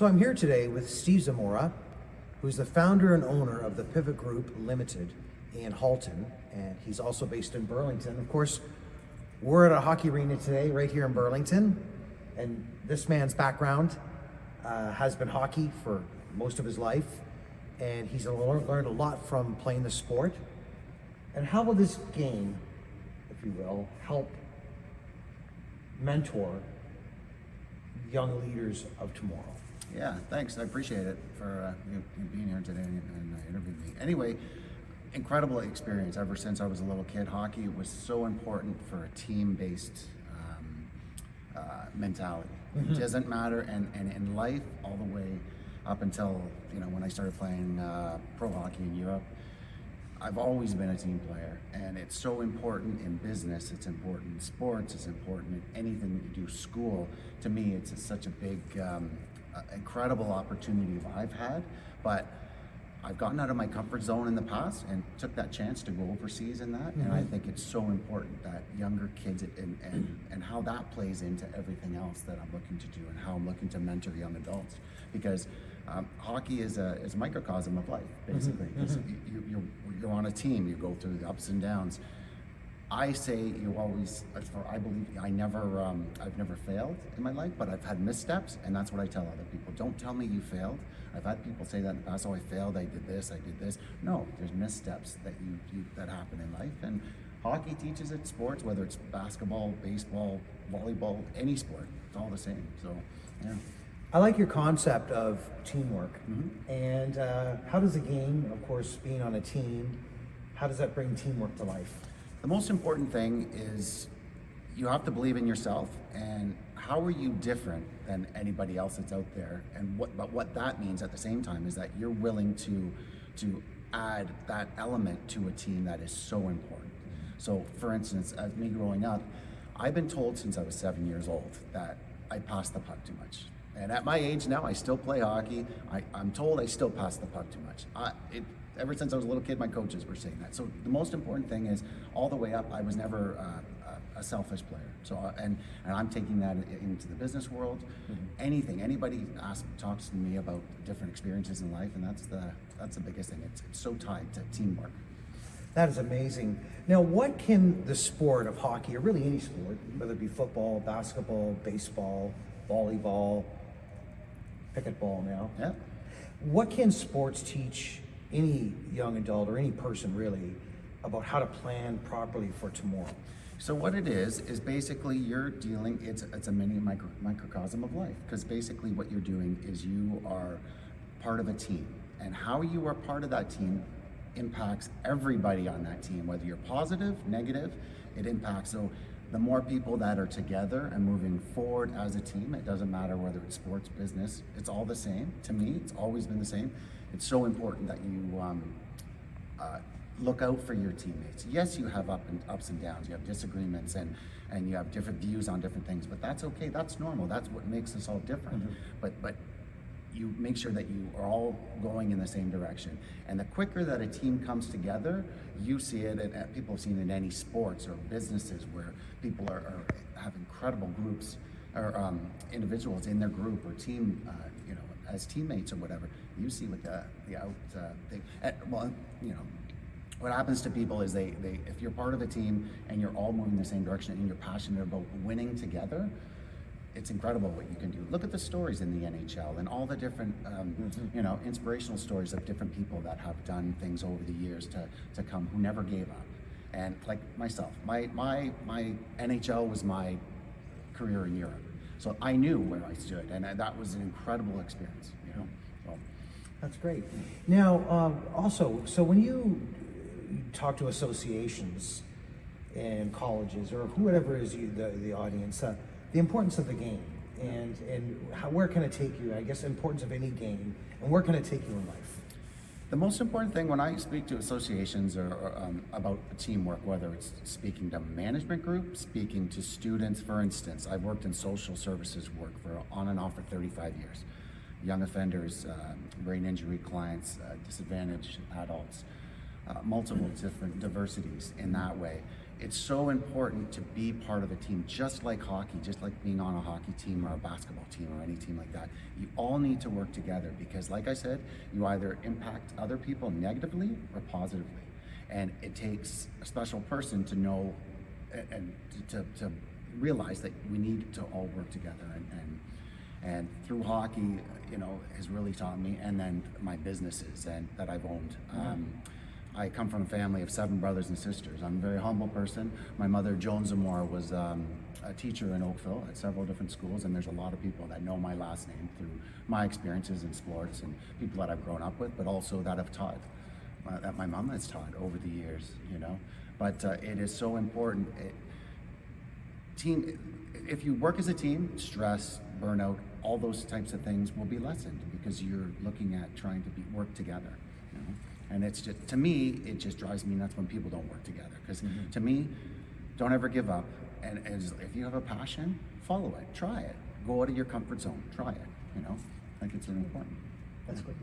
So I'm here today with Steve Zamora, who's the founder and owner of the Pivot Group Ltd in Halton, and he's also based in Burlington. Of course, we're at a hockey arena today, right here in Burlington, and this man's background has been hockey for most of his life, and he's learned a lot from playing the sport. And how will this game, if you will, help mentor young leaders of tomorrow? Yeah, thanks. I appreciate it for you being here today and interviewing me. Anyway, incredible experience ever since I was a little kid. Hockey was so important for a team-based mentality. It doesn't matter, and in life, all the way up until when I started playing pro hockey in Europe, I've always been a team player, and it's so important in business, it's important in sports, it's important in anything that you do, school. To me, it's such a big, incredible opportunity that I've had, but I've gotten out of my comfort zone in the past and took that chance to go overseas in that, and I think it's so important that younger kids and how that plays into everything else that I'm looking to do and how I'm looking to mentor young adults, because hockey is a microcosm of life, basically. You're on a team, you go through the ups and downs. I say you always, I believe I've never failed in my life, but I've had missteps, and that's what I tell other people. Don't tell me you failed. I've had people say that in the past, oh, I failed, I did this, I did this. No, there's missteps that happen in life, and hockey teaches it, sports, whether it's basketball, baseball, volleyball, any sport, it's all the same, so, yeah. I like your concept of teamwork. And how does a game, of course, being on a team, how does that bring teamwork to life? The most important thing is you have to believe in yourself, and how are you different than anybody else that's out there? And what that means at the same time is that you're willing to add that element to a team that is so important. So for instance, as me growing up, I've been told since I was 7 years old that I pass the puck too much. And at my age now, I still play hockey. I'm told I still pass the puck too much. Ever since I was a little kid, my coaches were saying that. So the most important thing is, all the way up, I was never a selfish player. So and I'm taking that into the business world. Anybody talks to me about different experiences in life, and that's the biggest thing. It's so tied to teamwork. That is amazing. Now, what can the sport of hockey, or really any sport, whether it be football, basketball, baseball, volleyball, pickleball now, what can sports teach any young adult or any person really about how to plan properly for tomorrow? So what it is basically it's a mini microcosm of life, because basically what you're doing is you are part of a team, and how you are part of that team impacts everybody on that team, whether you're positive, negative, it impacts. So the more people that are together and moving forward as a team, it doesn't matter whether it's sports, business, it's all the same. To me, it's always been the same. It's so important that you look out for your teammates. Yes, you have ups and downs, you have disagreements, and you have different views on different things, but that's okay, that's normal, that's what makes us all different. But you make sure that you are all going in the same direction. And the quicker that a team comes together, you see it, and people have seen it in any sports or businesses where people have incredible groups or individuals in their group or team, as teammates or whatever. You see what the out thing. What happens to people is they if you're part of a team and you're all moving in the same direction and you're passionate about winning together, it's incredible what you can do. Look at the stories in the NHL and all the different, inspirational stories of different people that have done things over the years to come, who never gave up. And like myself, my NHL was my career in Europe, so I knew where I stood, and that was an incredible experience. So. That's great. Now, also, so when you talk to associations and colleges or whoever is the audience, the importance of the game and where can it take you? I guess the importance of any game, and where can it take you in life? The most important thing when I speak to associations or about teamwork, whether it's speaking to management groups, speaking to students, for instance, I've worked in social services work for on and off for 35 years. Young offenders, brain injury clients, disadvantaged adults, multiple different diversities in that way. it's so important to be part of a team, just like hockey, just like being on a hockey team or a basketball team or any team like that. You all need to work together because, like I said, you either impact other people negatively or positively. And it takes a special person to know and to realize that we need to all work together. And through hockey, you know, has really taught me, and then my businesses and that I've owned. I come from a family of 7 brothers and sisters. I'm a very humble person. My mother, Joan Zamora, was a teacher in Oakville at several different schools, and there's a lot of people that know my last name through my experiences in sports and people that I've grown up with, but also that I've taught, that my mom has taught over the years, you know. But it is so important. If you work as a team, stress, burnout, all those types of things will be lessened because you're looking at trying to work together. You know? And it's just, to me, it just drives me nuts when people don't work together. Because to me, don't ever give up. And if you have a passion, follow it, try it. Go out of your comfort zone, try it. You know, I think it's really important. That's good.